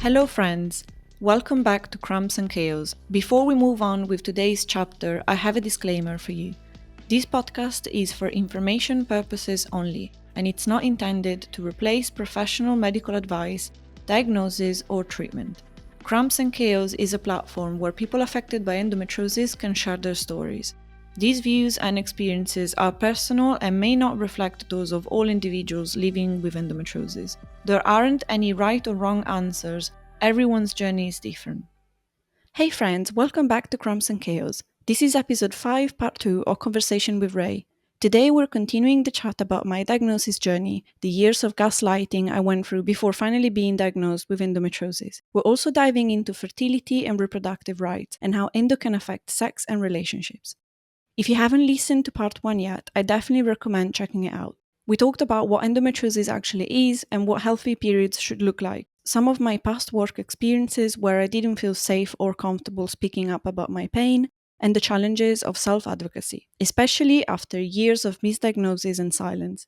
Hello friends, welcome back to Cramps and Chaos. Before we move on with today's chapter, I have a disclaimer for you. This podcast is for information purposes only, and it's not intended to replace professional medical advice, diagnosis, or treatment. Cramps and Chaos is a platform where people affected by endometriosis can share their stories. These views and experiences are personal and may not reflect those of all individuals living with endometriosis. There aren't any right or wrong answers, everyone's journey is different. Hey friends, welcome back to Cramps and Chaos. This is episode 5, part 2 of Conversation with Ray. Today we're continuing the chat about my diagnosis journey, the years of gaslighting I went through before finally being diagnosed with endometriosis. We're also diving into fertility and reproductive rights and how endo can affect sex and relationships. If you haven't listened to part 1 yet, I definitely recommend checking it out. We talked about what endometriosis actually is and what healthy periods should look like. Some of my past work experiences where I didn't feel safe or comfortable speaking up about my pain, and the challenges of self-advocacy, especially after years of misdiagnosis and silence.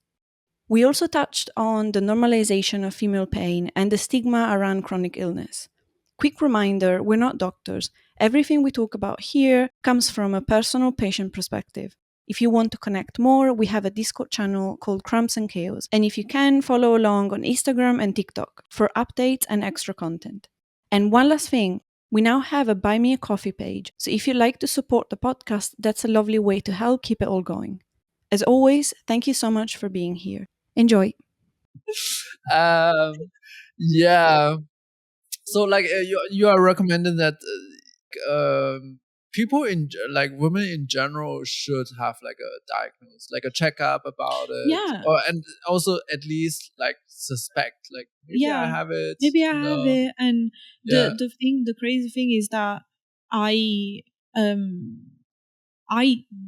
We also touched on the normalization of female pain and the stigma around chronic illness. Quick reminder, we're not doctors. Everything we talk about here comes from a personal patient perspective. If you want to connect more, we have a Discord channel called Cramps and Chaos, and if you can, follow along on Instagram and TikTok for updates and extra content. And one last thing, we now have a Buy Me a Coffee page, so if you'd like to support the podcast, that's a lovely way to help keep it all going. As always, thank you so much for being here. Enjoy. Yeah. So you are recommending that people women in general should have like a diagnosis, like a checkup about it. Yeah. And also at least like suspect like maybe I have it. Maybe I have it. And the crazy thing is that I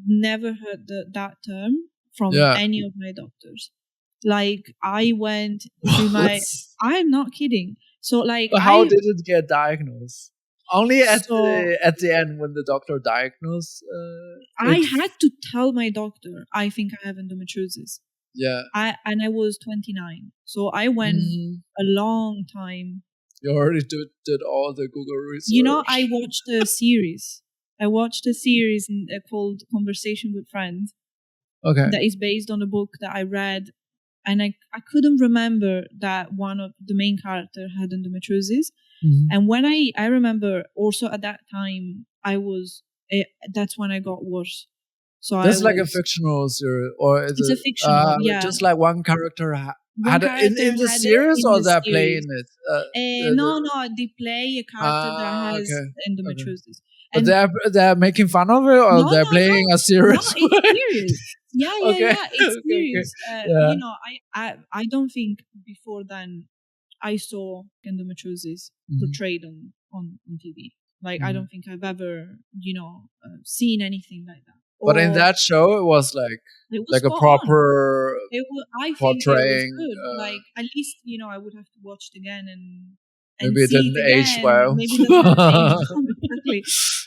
never heard that term from any of my doctors. Like I went to I'm not kidding. So like how did it get diagnosed? Only at the end when the doctor diagnosed. I had to tell my doctor I think I have endometriosis. Yeah. I was 29, so I went a long time. You already did all the Google research. You know, I watched a series. Called Conversation with Friends. Okay. That is based on a book that I read, and I couldn't remember that one of the main character had endometriosis. Mm-hmm. And when I remember also at that time that's when I got worse. So that's like a fictional series, or is it's a fictional, yeah. Just like one character had it in the series, or they're playing it? No, they play a character that has endometriosis. Okay. But they're making fun of it, or they're playing a series? No, it's serious. Yeah, it's serious. You know, I don't think before then I saw endometriosis portrayed on TV. Like I don't think I've ever, seen anything like that. But in that show, it was like a proper portraying. It was good. Like at least I would have to watch it again and maybe it didn't age well. Maybe it didn't age exactly.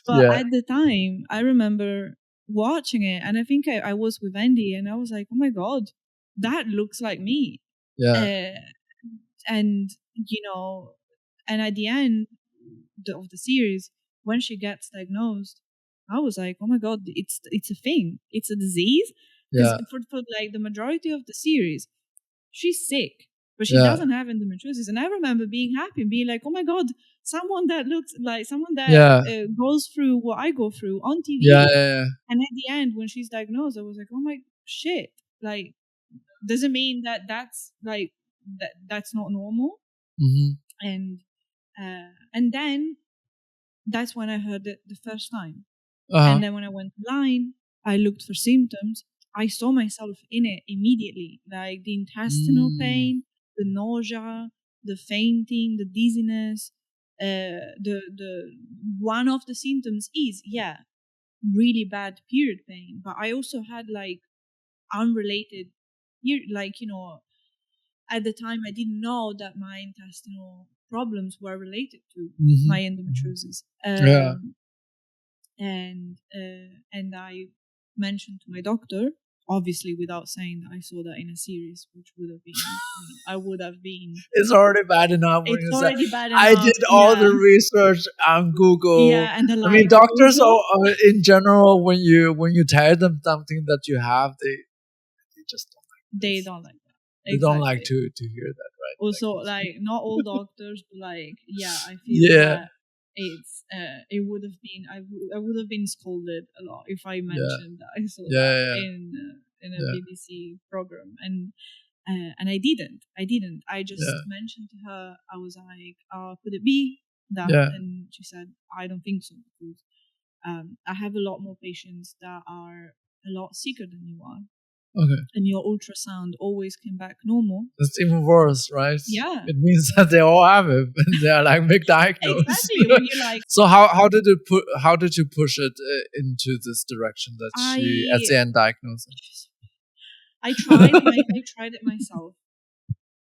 But at the time, I remember watching it, and I think I was with Andy, and I was like, "Oh my god, that looks like me." Yeah. And and at the end of the series, when she gets diagnosed, I was like, oh my god, it's a thing, it's a disease. Yeah. For like the majority of the series, she's sick, but she doesn't have endometriosis. And I remember being happy and being like, oh my god, someone that looks like someone that goes through what I go through on TV. Yeah. And at the end, when she's diagnosed, I was like, oh my shit, like doesn't mean that's like that's not normal. Mm-hmm. And then that's when I heard it the first time. And then when I went online, I looked for symptoms. I saw myself in it immediately, like the intestinal pain, the nausea, the fainting, the dizziness. The one of the symptoms is really bad period pain, but I also had like unrelated, like at the time I didn't know that my intestinal problems were related to my endometriosis. And I mentioned to my doctor obviously without saying that I saw that in a series, which would have been, I would have been. It's already bad enough when It's you say, already bad enough. I did all the research on Google. Yeah, and I mean, doctors in general, when you tell them something that you have, they just don't like this. They don't like that. They don't like to hear that, right? Also, like not all doctors, but like, yeah, I feel that it's it would have been I would have been scolded a lot if I mentioned that I saw that in a BBC program, and I didn't. I just mentioned to her, I was like, could it be that? And she said, I don't think so, because I have a lot more patients that are a lot sicker than you are. Okay. And your ultrasound always came back normal. That's even worse, right? Yeah. It means that they all have it, and they're like misdiagnosed. Exactly. When you're like, so how did you push it into this direction that she at the end diagnosed it? I tried it myself,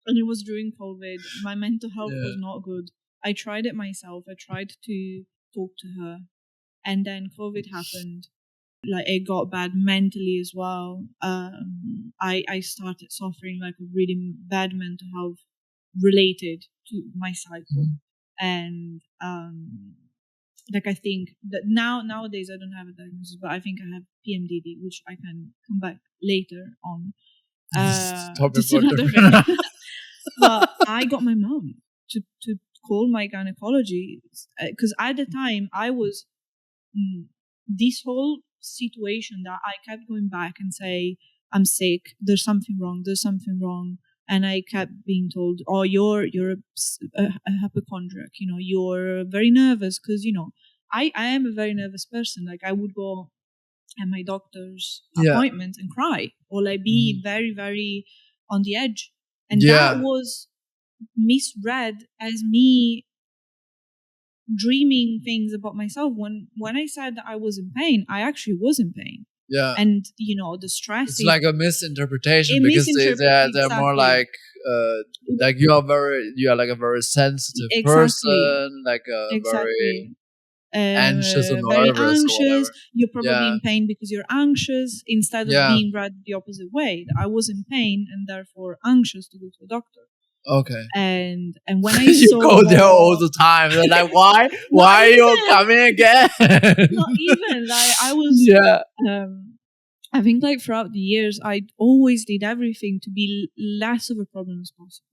and it was during COVID. My mental health was not good. I tried it myself. I tried to talk to her, and then COVID happened. Like, it got bad mentally as well. I started suffering like a really bad mental health related to my cycle, and like, I think that nowadays I don't have a diagnosis, but I think I have PMDD, which I can come back later on. Just another thing. But I got my mom to call my gynecology, because at the time I was this whole situation that I kept going back and say, I'm sick, there's something wrong, and I kept being told, oh, you're a hypochondriac, you're very nervous, because I am a very nervous person. Like, I would go at my doctor's appointment and cry, or like be very, very on the edge, and that was misread as me dreaming things about myself. When I said that I was in pain, I actually was in pain. Yeah. And the stress, it's like a misinterpretation, because they're more like you are like a very sensitive person, like a very anxious or very nervous, anxious. Or you're probably in pain because you're anxious, instead of being read the opposite way. I was in pain and therefore anxious to go to a doctor. Okay. And when I you saw go there all the time, they're like, why are you coming again? Not even, like, I was I think, like, throughout the years I always did everything to be less of a problem as possible.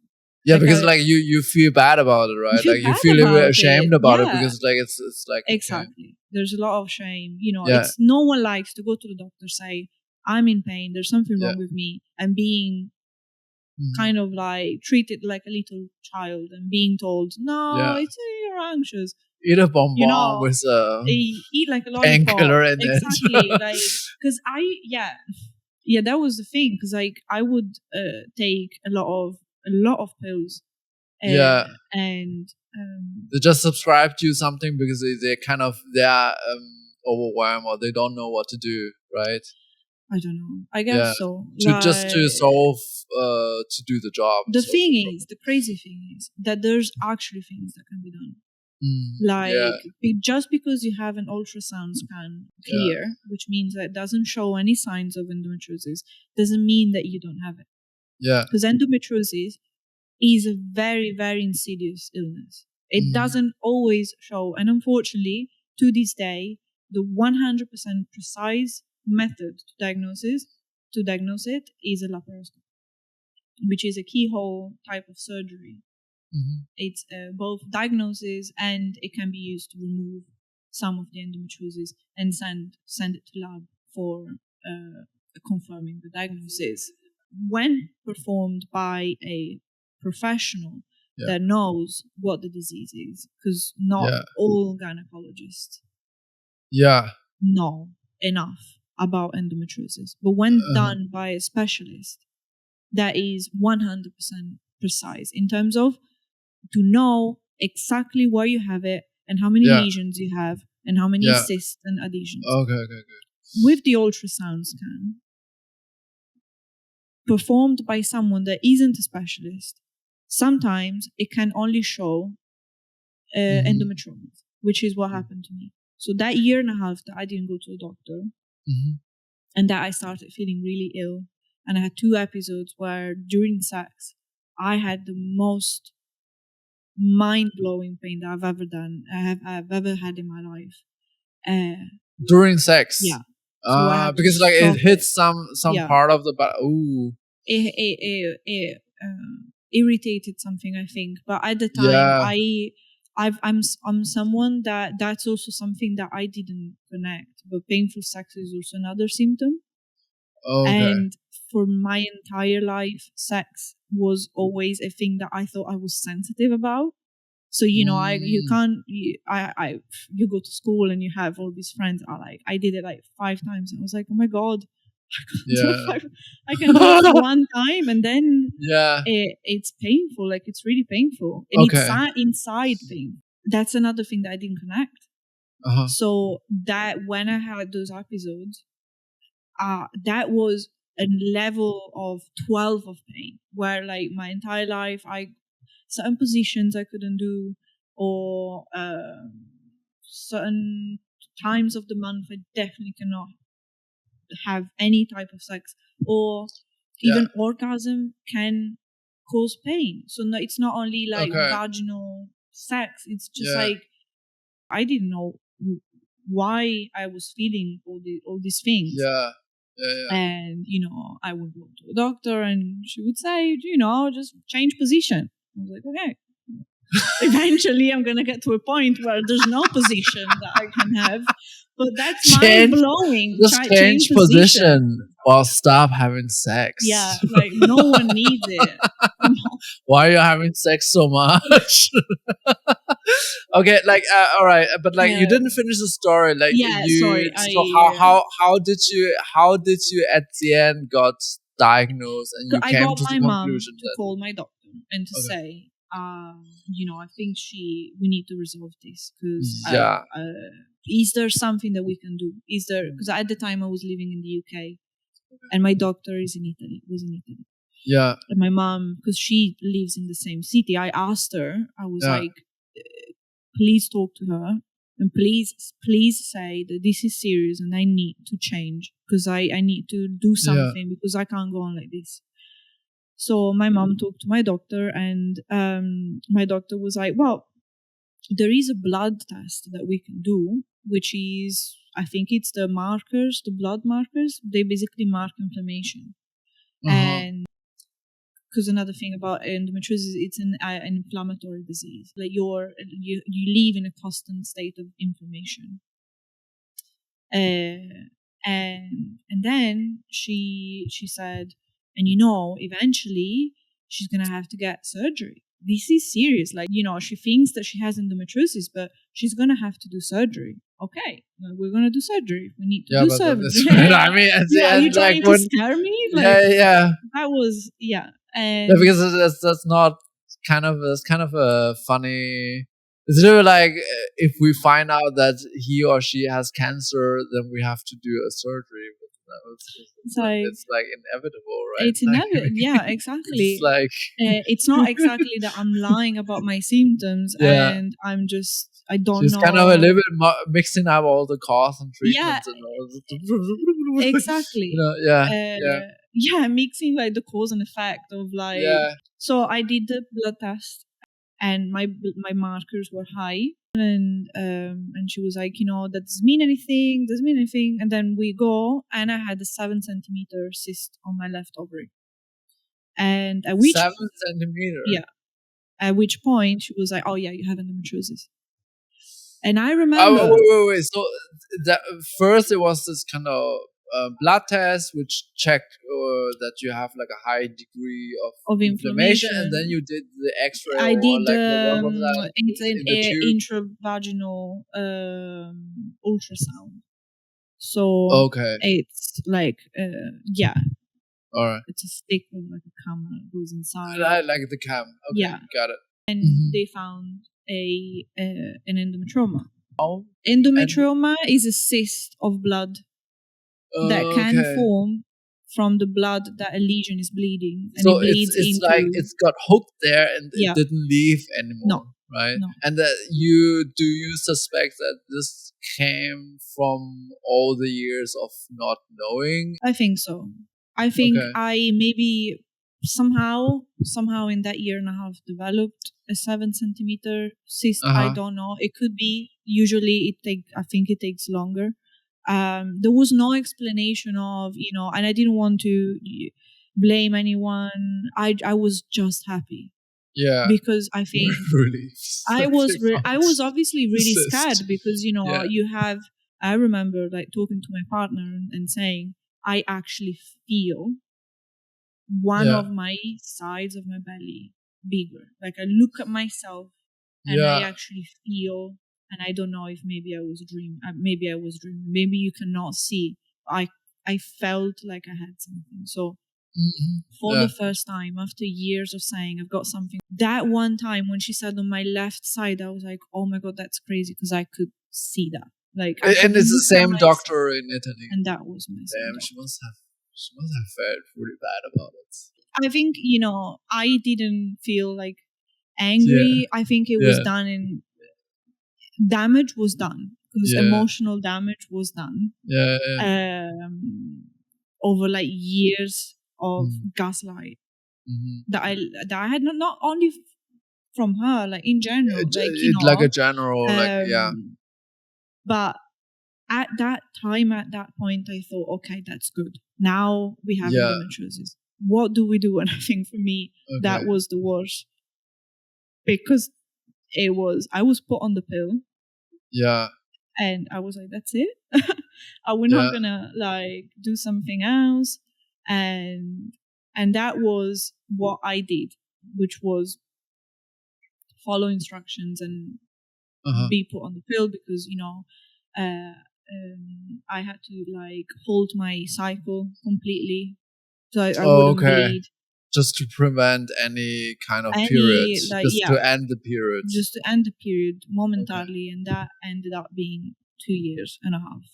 Yeah, like, because you feel bad about it, right? You feel ashamed about it, because like it's like exactly. There's a lot of shame. It's no one likes to go to the doctor, say, I'm in pain, there's something wrong with me, and being kind of like treated like a little child and being told, no, it's you're anxious. Eat a bonbon with eat like a lollipop. Painkiller in exactly. Like, because that was the thing, because like I would take a lot of pills. And they just subscribe to something because they're overwhelmed, or they don't know what to do, right? I don't know. I guess so. Just to solve, to do the job. The crazy thing is that there's actually things that can be done. Just because you have an ultrasound scan clear, which means that it doesn't show any signs of endometriosis, doesn't mean that you don't have it. Yeah. Because endometriosis is a very, very insidious illness. It doesn't always show. And unfortunately, to this day, the 100% precise method to diagnose it is a laparoscopy, which is a keyhole type of surgery. It's both diagnosis, and it can be used to remove some of the endometriosis and send it to lab for confirming the diagnosis. When performed by a professional that knows what the disease is, because not all gynecologists know enough about endometriosis. But when done by a specialist that is 100% precise in terms of to know exactly where you have it and how many lesions you have and how many cysts and adhesions. Okay. With the ultrasound scan, performed by someone that isn't a specialist, sometimes it can only show endometriosis, which is what happened to me. So that year and a half that I didn't go to a doctor, and that I started feeling really ill. And I had 2 episodes where during sex, I had the most mind-blowing pain that I've ever had in my life. During sex? Yeah. So because like it hits some part of the body. Ooh. It irritated something, I think. But at the time, I'm someone that's also something that I didn't connect. But painful sex is also another symptom. Okay. And for my entire life, sex was always a thing that I thought I was sensitive about. So, you know, you go to school and you have all these friends are like, I did it like 5 times. I was like, oh my God, I can do it one time, and then it's painful. Like, it's really painful. And it's inside pain. That's another thing that I didn't connect. So that when I had those episodes, that was a level of 12 of pain, where like my entire life, certain positions I couldn't do, or certain times of the month I definitely cannot have any type of sex, or even orgasm can cause pain. So no, it's not only like vaginal sex, it's just like I didn't know why I was feeling all these things. And, you know, I would go to a doctor and she would say, you know, just change position. I was like, okay. Eventually, I'm going to get to a point where there's no position that I can have. But that's mind-blowing. Just change position or stop having sex. Yeah, like no one needs it. Why are you having sex so much? Okay, like all right, but like you didn't finish the story. Like sorry. So how did you at the end got diagnosed and you came to the conclusion? I got my mom to call my doctor and to say, you know, I think we need to resolve this, because is there something that we can do? Is there, because at the time I was living in the UK and my doctor was in Italy. Yeah. And my mom, because she lives in the same city, I asked her, I was like, please talk to her and please say that this is serious and I need to change, because I need to do something, because I can't go on like this. So my mom talked to my doctor, and my doctor was like, well, there is a blood test that we can do, which is, I think it's the blood markers. They basically mark inflammation. And because another thing about endometriosis, it's an inflammatory disease. Like you live in a constant state of inflammation. And then she said, and you know, eventually she's gonna have to get surgery. This is serious. Like, you know, she thinks that she has endometriosis, but she's gonna have to do surgery. Okay, we're gonna do surgery. We need to do surgery. I mean, are you trying to scare me? Like, that was and because that's not that's kind of a funny. It's really like if we find out that he or she has cancer, then we have to do a surgery. It's like inevitable, right? It's inevitable. Yeah, exactly. It's like it's not exactly that I'm lying about my symptoms, and I'm just I don't know. She's kind of a little bit mixing up all the costs and treatments and all. Exactly. Mixing like the cause and effect of like. So I did the blood test, and my markers were high, and she was like, you know, that doesn't mean anything. And then we go, and I had a 7-centimeter cyst on my left ovary. And at which 7 centimeters? Yeah. At which point she was like, oh yeah, you have endometriosis. And I remember. Wait. So that first it was this kind of blood test which checked that you have like a high degree of inflammation, and then you did the X-ray. I did it's an intravaginal ultrasound. So it's like all right. It's a stick with like a camera that goes inside. I like the cam. Okay, got it. And they found an endometrioma. Endometrioma is a cyst of blood that can form from the blood that a lesion is bleeding. And so it's like it's got hooked there and it didn't leave anymore. No, right? No. And that you suspect that this came from all the years of not knowing? I think so. I think Okay. I maybe somehow in that year and a half developed a 7 centimeter cyst. I Uh-huh. don't know. It could be. Usually I think it takes longer. There was no explanation of, and I didn't want to blame anyone. I was just happy Yeah. because I think Reliefs I that they was found I was obviously the really cyst. scared because Yeah. you have. I remember like talking to my partner and saying I actually feel one Yeah. of my sides of my belly bigger. Like I look at myself and I Yeah. actually feel, and I don't know if maybe I was dreaming. Maybe I was dreaming. Maybe you cannot see. I I felt like I had something. So Mhm. for Yeah. the first time after years of saying I've got something. That one time when she said on my left side, I was like, oh my God, that's crazy because I could see that. Like I could And it's the look at same myself doctor in Italy. and that was my same Damn, dog. she must have felt really bad about it. I think, I didn't feel like Yeah. angry. I think it was Yeah. done in damage was done because Yeah. emotional damage was done Yeah. Yeah. over like years of Mhm. gaslight Mhm. that I had not only from her, like in general, like Like a general, like, yeah. but at that time, at that point, I thought, okay, that's good. Now we have Yeah. endometriosis. What do we do? And I think for me, Okay. that was the worst because I was put on the pill Yeah. and I was like, that's it. Are we not Yeah. gonna like do something else? And that was what I did, which was follow instructions and Uh-huh. be put on the pill because I had to like hold my cycle completely, so I Oh, wouldn't okay. bleed. Just to prevent any kind of period, Any like just to end the period. just to end the period Okay. momentarily, and that ended up being 2 years and a half.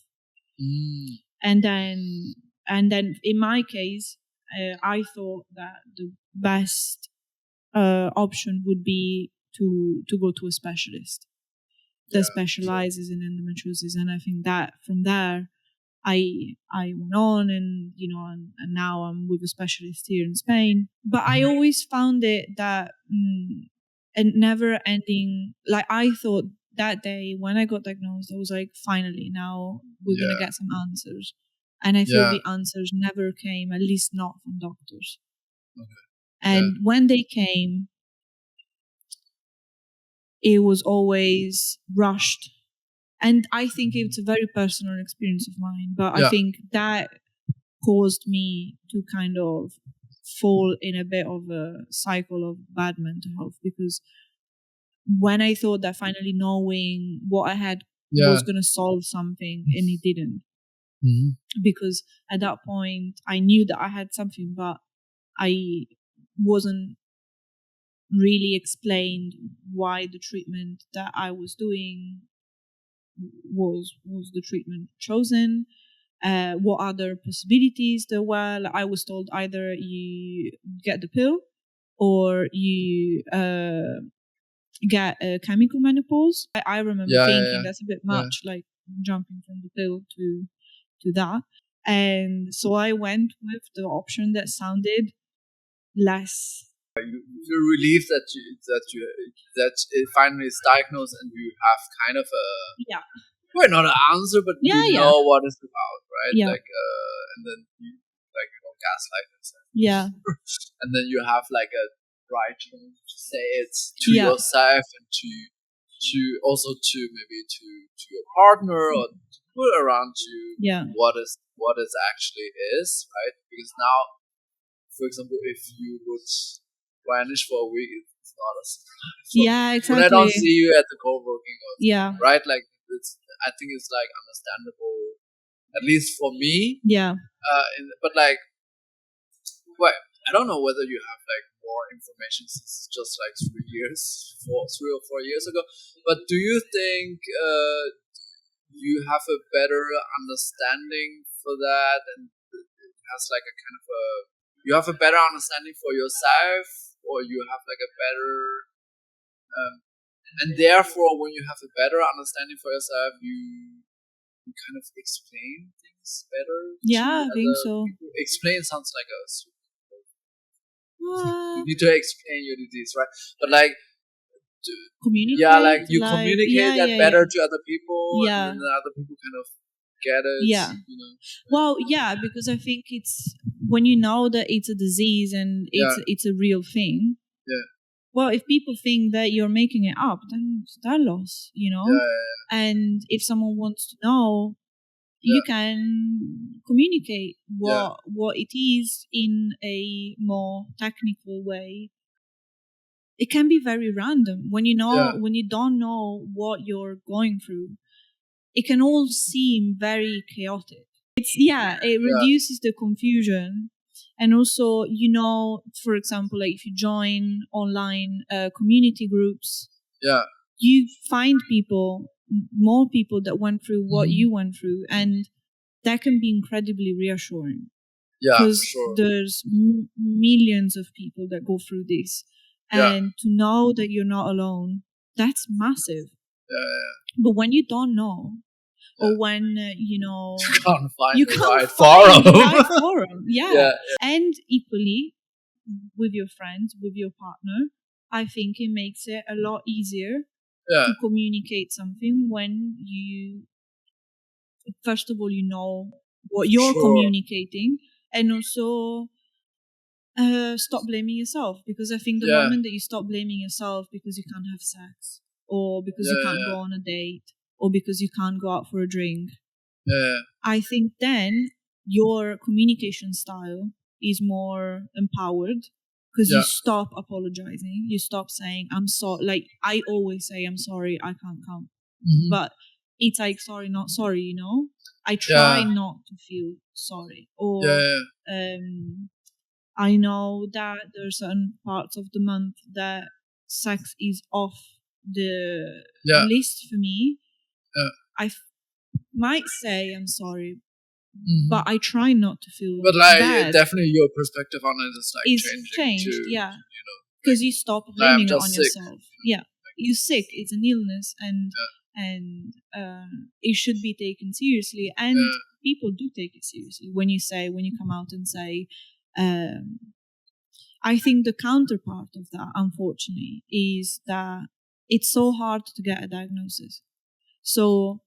Mm. And then in my case, I thought that the best option would be to go to a specialist that specializes in endometriosis, and I think that from there I went on and now I'm with a specialist here in Spain. But I always found it that a never ending. Like I thought that day when I got diagnosed, I was like, finally, now we're gonna Yeah. get some answers. And I thought Yeah. the answers never came, at least not from doctors. Okay. And when they came, it was always rushed. And I think it's a very personal experience of mine, but I Yeah. think that caused me to kind of fall in a bit of a cycle of bad mental health because when I thought that finally knowing what I had Yeah. was going to solve something and it didn't, Mhm. because at that point I knew that I had something, but I wasn't really explained why the treatment that I was doing was the treatment chosen. What other possibilities there were. Like I was told either you get the pill or you get a chemical menopause. I remember Yeah. thinking Yeah. that's a bit Yeah. much, like jumping from the pill to that. And so I went with the option that sounded less. You're relieved that it finally is diagnosed and you have kind of a, Yeah. well, not an answer, but Yeah, you yeah. know what it's about, right? Yeah. Like, and then you like gaslight yourself, Yeah. and then you have like a right to say it to Yeah. yourself and to also to maybe to your partner or to put around to Yeah. what it actually is, right? Because now, for example, if you would vanish for a week, it's not a surprise. Yeah, When I don't exactly. see you at the co-working, or Yeah. right? Like I think it's like understandable, at least for me. Yeah. But like, well, I don't know whether you have like more information since it's just like 3 or 4 years ago. But do you think you have a better understanding for that, and it has like a kind of a, you have a better understanding for yourself, or you have like a better And therefore, when you have a better understanding for yourself, you kind of explain things better to Yeah, I think other so. people. Explain sounds like a you Uh, need to explain your disease, right? But like, yeah, like communicate, you like, communicate yeah, that yeah, yeah, better to other people, and yeah, then the other people kind of get it, yeah. you know. Well, yeah, because I think it's when you know that it's a disease and Yeah, it's a real thing. yeah, Well, if people think that you're making it up, then it's their loss, you know. yeah, And if someone wants to know, yeah, you can communicate yeah, what it is in a more technical way. It can be very random when yeah, when you don't know what you're going through. It can all seem very chaotic. It yeah, reduces the confusion. And also, for example, like if you join online community groups, yeah, you find more people that went through what hmm you went through, and that can be incredibly reassuring yeah, for because sure. there's millions of people that go through this, Yeah, and to know that you're not alone, that's massive. yeah, But when you don't know, yeah. or when You can't find you the can't right find the forum. right forum, yeah. Yeah, And equally with your friends, with your partner, I think it makes it a lot easier yeah, to communicate something when first of all, what for you're sure. communicating, and also stop blaming yourself. Because I think the Yeah, moment that you stop blaming yourself because you can't have sex, or because you can't yeah, go on a date, or because you can't go out for a drink, yeah, I think then your communication style is more empowered because you yeah, stop apologizing. You stop saying, I'm sorry. Like I always say, I'm sorry, I can't come. hmm But it's like, sorry, not sorry, you know? I try yeah, not to feel sorry. Or yeah, um, I know that there are certain parts of the month that sex is off the yeah, list for me. yeah. I might say I'm sorry, but hmm I try not to feel But like, bad. definitely your perspective on it is like Is changing to, changed, yeah, because you stop like, I'm blaming it on just sick. yourself. Yeah, you're sick. It's an illness, and it should be taken seriously. And Yeah, people do take it seriously when you come out and say. Um, I think the counterpart of that, unfortunately, is that it's so hard to get a diagnosis. So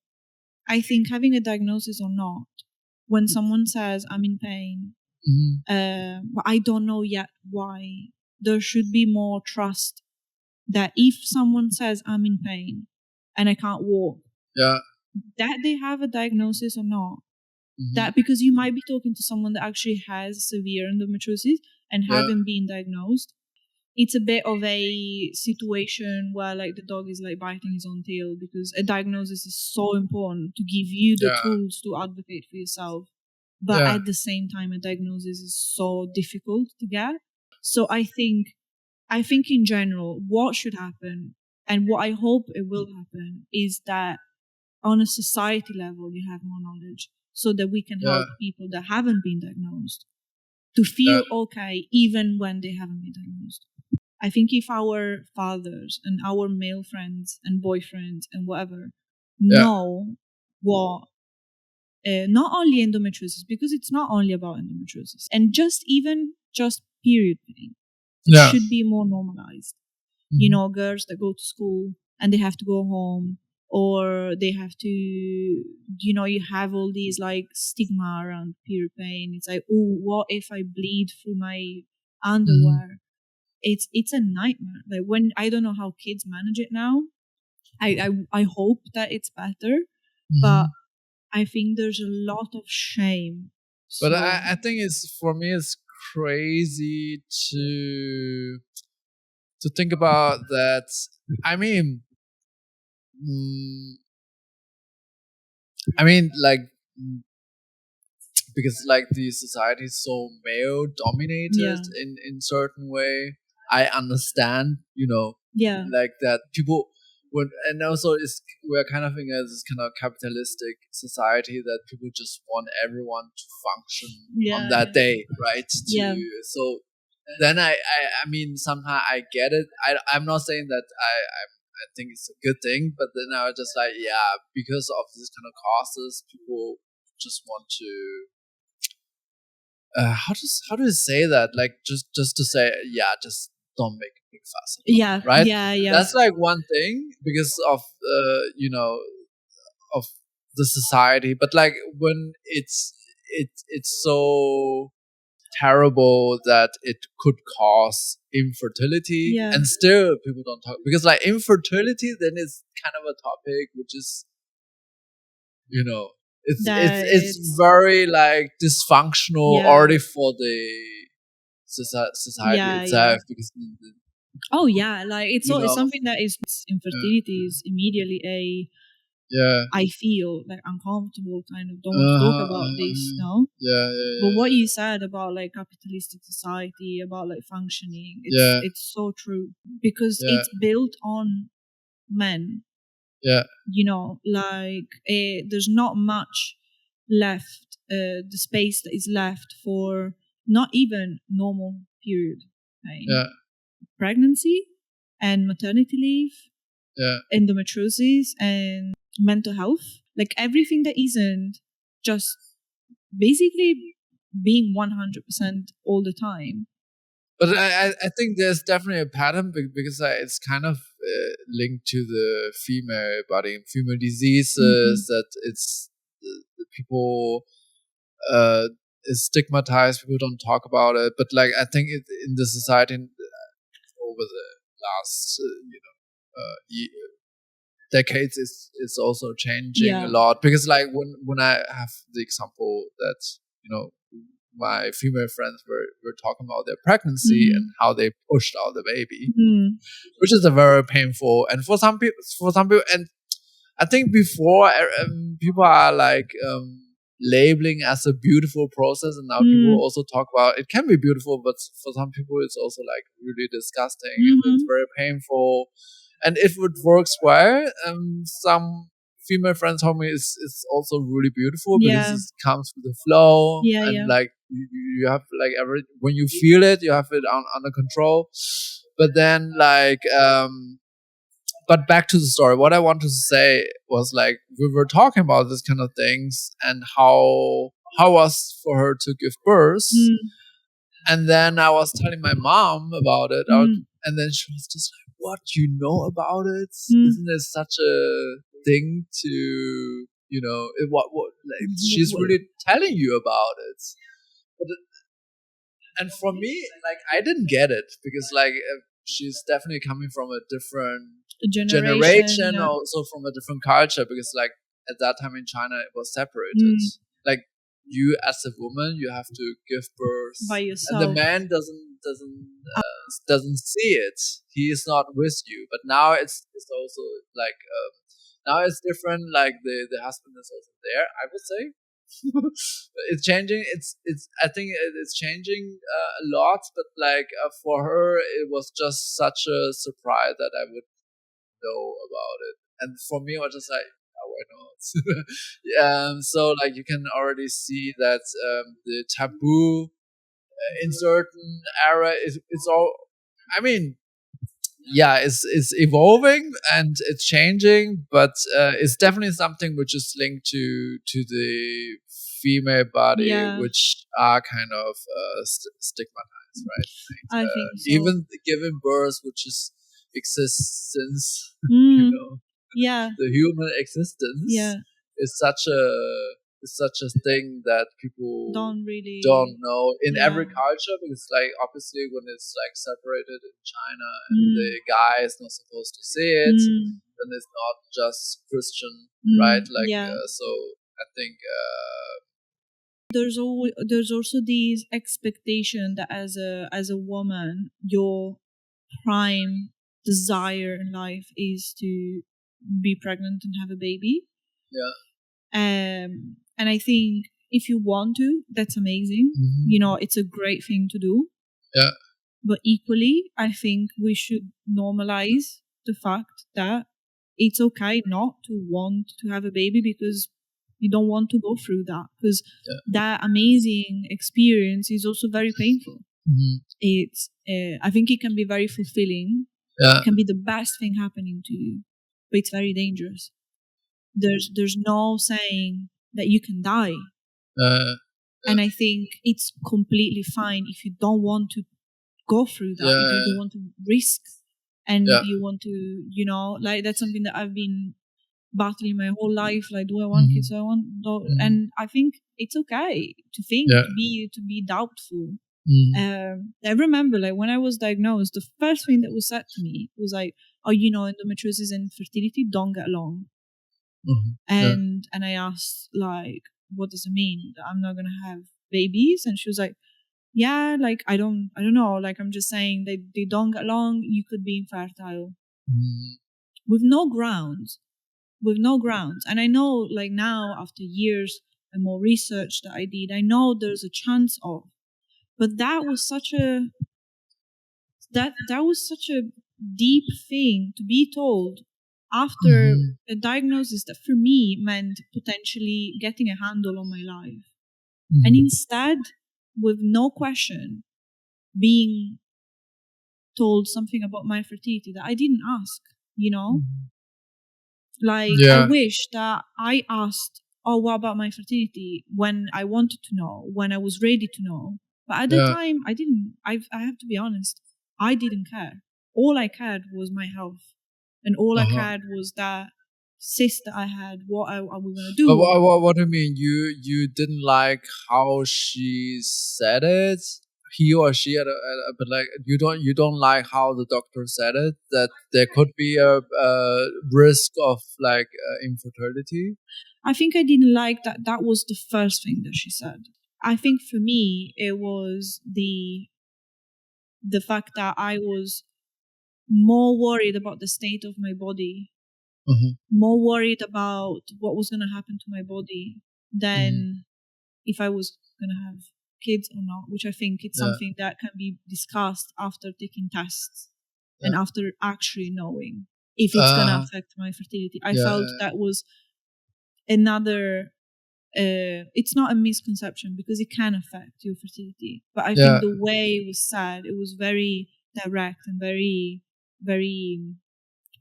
I think having a diagnosis or not, when someone says I'm in pain, hmm but I don't know yet why. There should be more trust that if someone says I'm in pain and I can't walk, yeah, that they have a diagnosis or not. hmm That because you might be talking to someone that actually has severe endometriosis and yeah, haven't been diagnosed. It's a bit of a situation where like the dog is like biting his own tail because a diagnosis is so important to give you the yeah, tools to advocate for yourself. But yeah, at the same time, a diagnosis is so difficult to get. So I think in general, what should happen and what I hope it will happen is that on a society level, you have more knowledge so that we can yeah, help people that haven't been diagnosed to yeah, feel okay even when they haven't been diagnosed. I think if our fathers and our male friends and boyfriends and whatever yeah, know what not only endometriosis, because it's not only about endometriosis, and just period pain, it yeah, should be more normalized. hmm Girls that go to school and they have to go home, or they have to, you have all these like stigma around period pain. It's like, oh, what if I bleed through my hmm underwear? It's a nightmare. Like when I don't know how kids manage it now. I hope that it's better, but hmm I think there's a lot of shame. But So I think it's for me it's crazy to think about that. I mean, mm, I mean, like because like the society is so male dominated yeah, in certain way. I understand, yeah, like that people would, and also is we're kind of in this kind of capitalistic society that people just want everyone to function on yeah, that yeah, day, right? yeah, To so then I mean somehow I get it. I'm not saying that I think it's a good thing. But then I was just like, yeah, because of this kind of causes, people just want to. How do you say that? Like just to say, yeah, just don't make a big fuss about Yeah, it, right? yeah. That's like one thing because of of the society. But like when it's so terrible that it could cause infertility, Yeah. and still people don't talk because like infertility then is kind of a topic which is you know That it's very like dysfunctional yeah, already for the society yeah. itself because Oh yeah, like it's you so it's know something that is infertility is immediately a yeah I feel like uncomfortable, kind of don't want to talk uh-huh, about this uh-huh. now. Yeah, But what you said about like capitalistic society, about like functioning, yeah, it's so true because yeah, it's built on men. yeah, Like there's not much left. The space that is left for not even normal period, right? yeah, Pregnancy and maternity leave, yeah. endometriosis and mental health, like everything that isn't just basically being 100% all the time. But I think there's definitely a pattern because it's kind of linked to the female body and female diseases that it's the people uh, is stigmatized. People don't talk about it. But like I think in the society over the last decades is also changing a Yeah. lot because like when I have the example that my female friends were talking about their pregnancy and how they pushed out the baby, which is a very painful and for some people and I think before people are like labeling as a beautiful process and now people also talk about it can be beautiful but for some people it's also like really disgusting and it's very painful and if it works well some female friends told me it's also really beautiful because Yeah. it comes with the flow Yeah. and Yeah. like you have like when you feel it you have it under control but then like but back to the story. What I wanted to say was like we were talking about this kind of things and how was for her to give birth. And then I was telling my mom about it, and then she was just like, "What you know about it? Isn't it such a thing to what like she's really telling you about it?" But and for me, like I didn't get it because like she's definitely coming from a different Generation. generation, Yeah. also from a different culture. Because like at that time in China, it was separated. Like you as a woman, you have to give birth, By and the yourself. man doesn't see it. He is not with you. But now it's also like now it's different. Like the husband is also there. I would say it's changing. It's I think it's changing a lot. But like for her, it was just such a surprise that I would know about it. And for me, I was just like, oh, why not? So like you can already see that the taboo in certain era is it's all. I mean, yeah, it's evolving and it's changing, but it's definitely something which is linked to the female body, Yeah. which are kind of stigmatized, right? I think so. Even giving birth, which is exists since Yeah. the human existence, Yeah. is such a thing that people Don't really. don't know in Yeah. every culture because like obviously when it's like separated in China and the guy is not supposed to see it then it's not just Christian right like Yeah. so I think There's also this expectation that as a woman your prime desire in life is to be pregnant and have a baby. yeah And I think if you want to, that's amazing. It's a great thing to do. yeah But equally, I think we should normalize the fact that it's okay not to want to have a baby because you don't want to go through that. Because that amazing experience is also very painful. I think it can be very fulfilling. Yeah. can be the best thing happening to you, but it's very dangerous. There's no saying that you can die. Uh, And I think it's completely fine if you don't want to go through that, if you yeah. don't want to risk, and Yeah. you want to, like, that's something that I've been battling my whole life. Like, do I want Mhm. kids? Do I want? Mhm. And I think it's okay to think, Yeah. to be doubtful. Mhm. I remember, like, when I was diagnosed, the first thing that was said to me was like, "Oh, endometriosis and fertility don't get along." Mhm. Yeah. And I asked, like, what does it mean that I'm not gonna have babies? And she was like, yeah, like, I don't know, like, I'm just saying they don't get along, you could be infertile, Mhm. with no grounds, and I know, like, now after years and more research that I did, I know there's a chance of, but that was such a deep thing to be told after Mhm. a diagnosis that for me meant potentially getting a handle on my life, and Mhm. instead, with no question, being told something about my fertility that I didn't ask, you know? Mhm. Like, I Yeah. wish that I asked, oh, what about my fertility, when I wanted to know, when I was ready to know. But at the Yeah. time, I didn't. I have to be honest, I didn't care. All I cared was my health. And all I Uh-huh. cared was that cyst that I had, what are we going to But do? what do you mean? You didn't like how she said it? He or she but like you don't like how the doctor said it, that there could be a risk of like infertility. I think I didn't like that. That was the first thing that she said. I think for me, it was the fact that I was more worried about the state of my body, Mhm. more worried about what was going to happen to my body Mhm. than if I was going to have kids or not, which I think it's Yeah. something that can be discussed after taking tests and Yeah. after actually knowing if it's going to Uh-huh. affect my fertility. I Yeah. felt that was another, it's not a misconception because it can affect your fertility, but I think Yeah. the way it was said, it was very direct and very, very,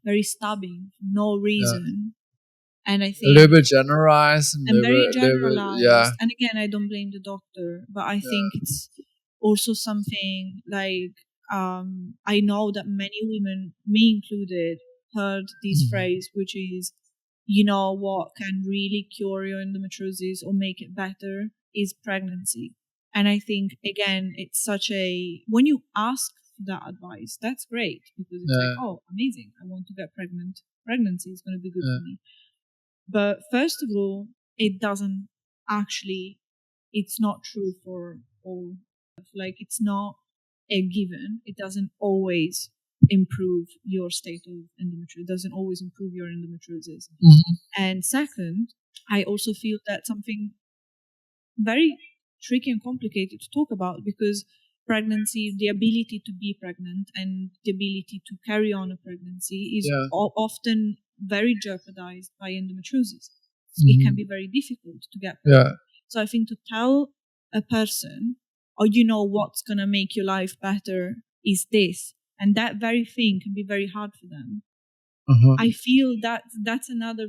very stabbing for no Yeah. reason. And I A little think, bit generalized and a and little very bit, yeah. generalized. And again, I don't blame the doctor, but I Yeah. think it's also something like, I know that many women, me included, heard this Mhm. phrase, which is, what can really cure your endometriosis or make it better is pregnancy. And I think, again, it's such a, when you ask for that advice, that's great because it's like, Yeah. oh, amazing, I want to get pregnant. Pregnancy is going to be good Yeah. for me. But first of all, it doesn't actually, it's not true for all. Like, it's not a given. It doesn't always improve your state of endometriosis. It doesn't always improve your endometriosis. Mhm. And second, I also feel that something very tricky and complicated to talk about, because pregnancy, the ability to be pregnant and the ability to carry on a pregnancy is Yeah. often very jeopardized by endometriosis. It can Mhm. be very difficult to get Yeah. pregnant. So I think to tell a person, oh, what's going to make your life better is this, and that very thing can be very hard for them. Uh-huh. I feel that that's another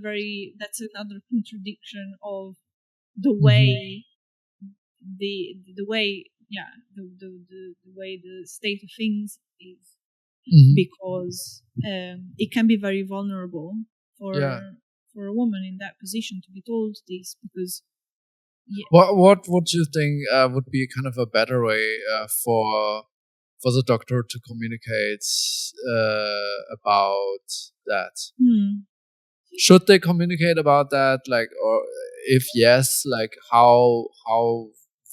contradiction of the Mhm. way the way, yeah, the way the state of things is, Mhm. because it can be very vulnerable Yeah. for a woman in that position to be told this, because, yeah. What would you think would be kind of a better way for the doctor to communicate about that? Hmm. Should they communicate about that? Like, or if yes, like how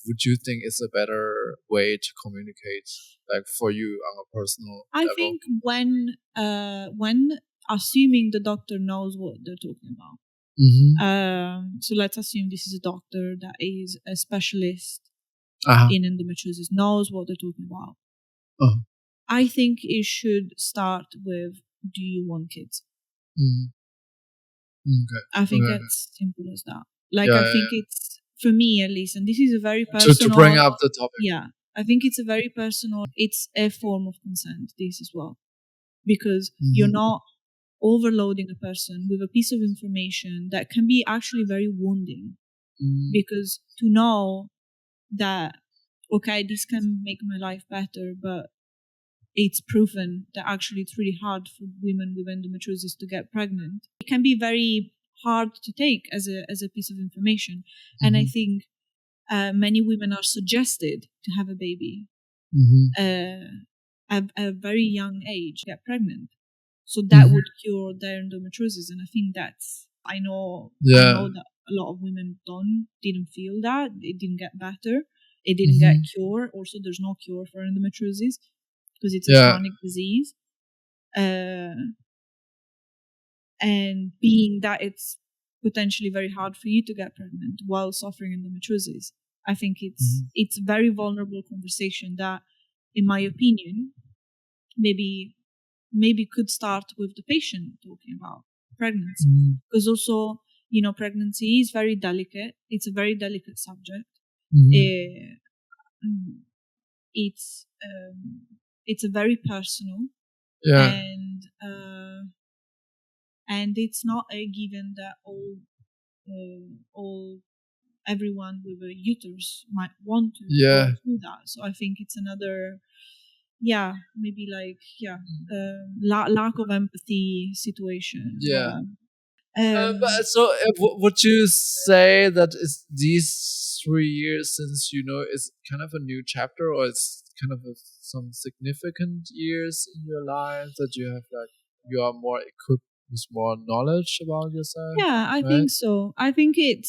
would you think is a better way to communicate? Like for you on a personal I level. think when assuming the doctor knows what they're talking about. Mm-hmm. So let's assume this is a doctor that is a specialist Uh-huh. in endometriosis, knows what they're talking about. Uh-huh. I think it should start with, do you want kids? Mm-hmm. Okay. I think Okay. it's simple as that. Like, Yeah, I yeah, think it's, for me at least, and this is a very yeah. To bring personal, up the topic. yeah, I think it's a very personal, it's a form of consent, this as well. because you're not overloading a person with a piece of information that can be actually very wounding. Because to know that, okay, this can make my life better, but it's proven that actually it's really hard for women with endometriosis to get pregnant. It can be very hard to take as a piece of information. And I think many women are suggested to have a baby at a very young age, get pregnant. So that would cure their endometriosis. And I think I know that a lot of women didn't feel that. It didn't get better. It didn't get cured. Also, there's no cure for endometriosis because it's a chronic disease. And being that it's potentially very hard for you to get pregnant while suffering endometriosis, I think it's a very vulnerable conversation that, in my opinion, maybe could start with the patient talking about pregnancy. Because also, pregnancy is very delicate. It's a very delicate subject. It's a very personal, and it's not a given that all everyone with a uterus might want to go through that. So I think it's another, maybe like lack of empathy situation as well. But so, would you say that is these 3 years since is kind of a new chapter, or it's kind of some significant years in your life that you have you are more equipped with more knowledge about yourself? Yeah, I think so. I think it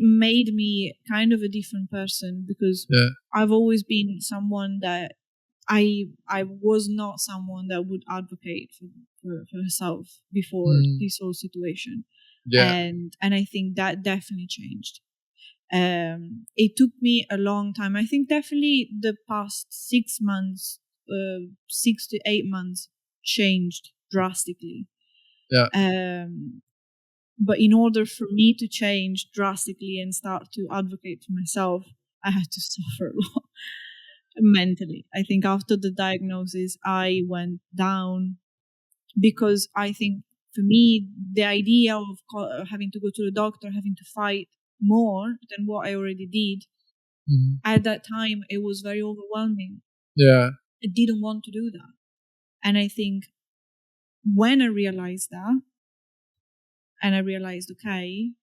made me kind of a different person because I've always been someone that I was not someone that would advocate for herself before this whole situation. And I think that definitely changed. It took me a long time. I think definitely the past 6 months, 6 to 8 months changed drastically. But in order for me to change drastically and start to advocate for myself, I had to suffer a lot mentally. I think after the diagnosis, I went down because I think for me, the idea of having to go to the doctor, having to fight more than what I already did, at that time, it was very overwhelming. I didn't want to do that. And I think when I realized that, and I realized, okay,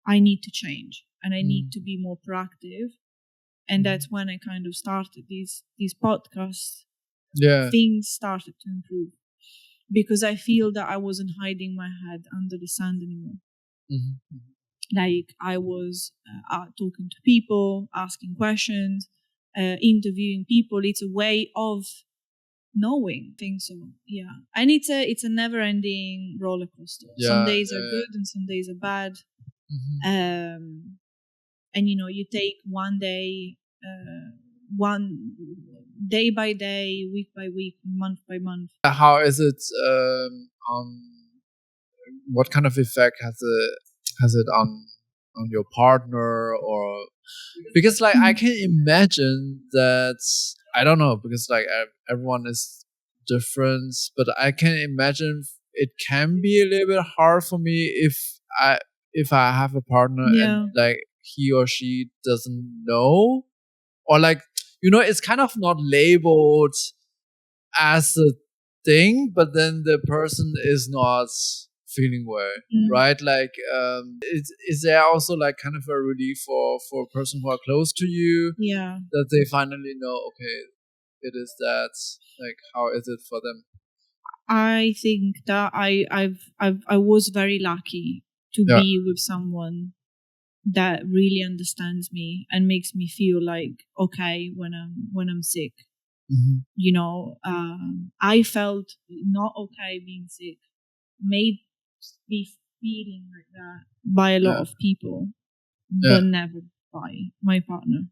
I need to change and I need to be more proactive. And that's when I kind of started these podcasts. Things started to improve because I feel that I wasn't hiding my head under the sand anymore. Like I was talking to people, asking questions, interviewing people. It's a way of knowing things. So yeah, and it's a never-ending roller coaster. Some days are good and some days are bad. And you take one day by day, week by week, month by month. How is it what kind of effect has it on your partner, or because like I can imagine that, I don't know, because like everyone is different, but I can imagine it can be a little bit hard for me if I have a partner and like he or she doesn't know, or like it's kind of not labeled as a thing, but then the person is not feeling well, right? Like is there also like kind of a relief for a person who are close to you, that they finally know, okay, it is that, like how is it for them? I think that I was very lucky to be with someone that really understands me and makes me feel like okay when I'm sick. I felt not okay being sick, made be feeling like that by a lot of people, but never by my partner.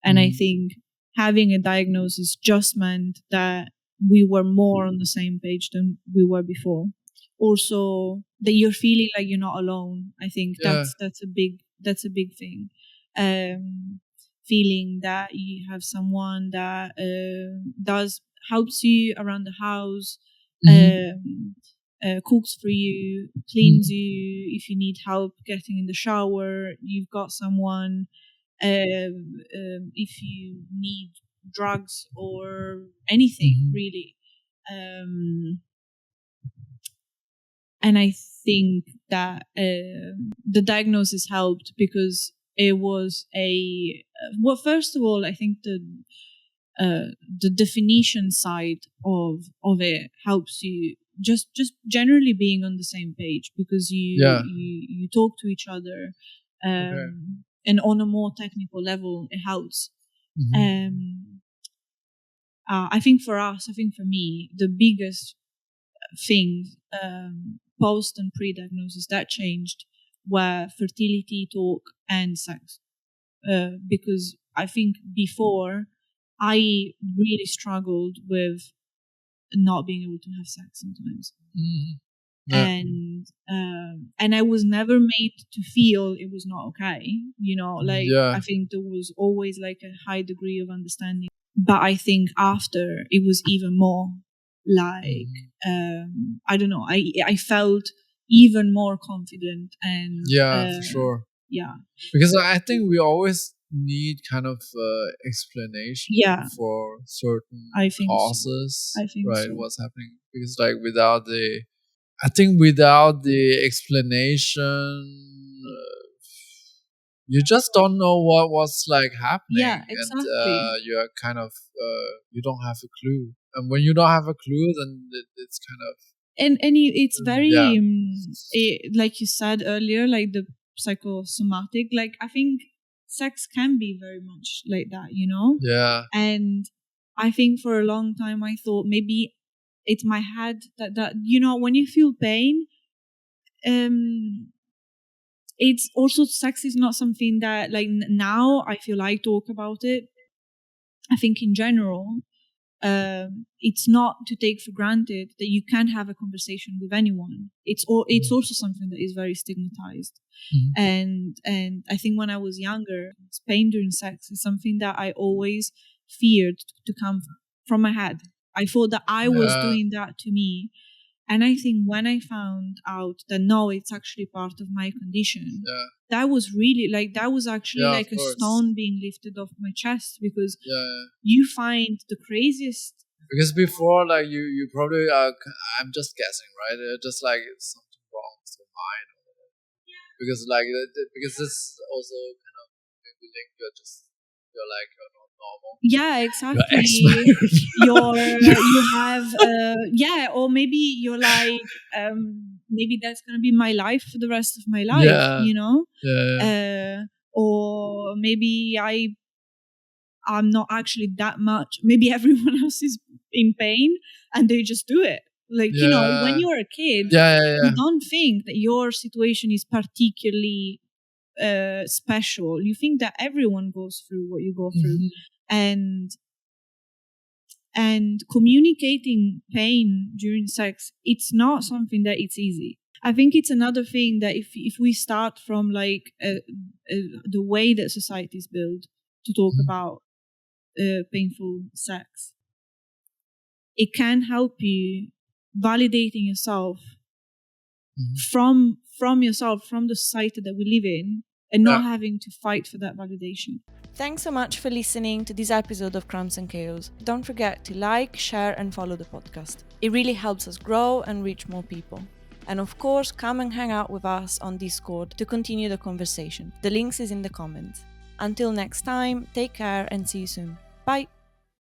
And I think having a diagnosis just meant that we were more on the same page than we were before. Also, that you're feeling like you're not alone. I think that's a big thing. Feeling that you have someone that does helps you around the house, Mhm. cooks for you, cleans you. If you need help getting in the shower, you've got someone. If you need drugs or anything, Mhm. really. And I think that the diagnosis helped because it was well, first of all, I think the definition side of it helps you just generally being on the same page, because Yeah. you talk to each other, Okay. and on a more technical level it helps. Mhm. um I think for me, the biggest thing, post and pre-diagnosis that changed, were fertility talk and sex, because I think before I really struggled with not being able to have sex sometimes, Mhm. Yeah. and I was never made to feel it was not okay. Like, Yeah. I think there was always like a high degree of understanding, but I think after it was even more like, Mhm. I don't know, I felt even more confident, and Yeah, for sure. yeah, Because I think we always need kind of explanation yeah, for certain I think so. causes, I think right? so. What's happening? Because like I think without the explanation, you just don't know what was like Yeah, happening, and exactly. you're kind of you don't have a clue. And when you don't have a clue, then it's kind of It's yeah, very, like you said earlier, like the psychosomatic. Like, I think sex can be very much like that, yeah, And I think for a long time I thought maybe it's my head that when you feel pain, um, it's also, sex is not something that, like, now I feel I talk about it. I think in general, it's not to take for granted that you can have a conversation with anyone. It's also something that is very stigmatized. Mhm. And I think when I was younger, pain during sex is something that I always feared to come from my head. I thought that I was Yeah, doing that to me. And I think when I found out that no, it's actually part of my condition, yeah, that was really like, that was actually yeah, of like a course. stone being lifted off my chest, because Yeah, yeah. you find the craziest. Because before, like you probably I'm just guessing, right? Just like it's something wrong with your mind, because like because this also kind of maybe like you're like you're not normal, Yeah, you're exactly. expired. You have, yeah, or maybe you're like, maybe that's gonna be my life for the rest of my life, Yeah, yeah, or maybe I'm not actually that much. Maybe everyone else is in pain and they just do it. Like, when yeah, you're a kid, yeah, yeah, you yeah. don't think that your situation is particularly special. You think that everyone goes through what you go through, Mhm. and communicating pain during sex, it's not something that it's easy. I think it's another thing that if we start from like the way that society is built to talk Mhm. about painful sex, it can help you validating yourself Mhm. from yourself, from the society that we live in, and Yeah. not having to fight for that validation. Thanks so much for listening to this episode of Cramps and Chaos. Don't forget to like, share, and follow the podcast. It really helps us grow and reach more people. And of course, come and hang out with us on Discord to continue the conversation. The links is in the comments. Until next time, take care and see you soon. Bye!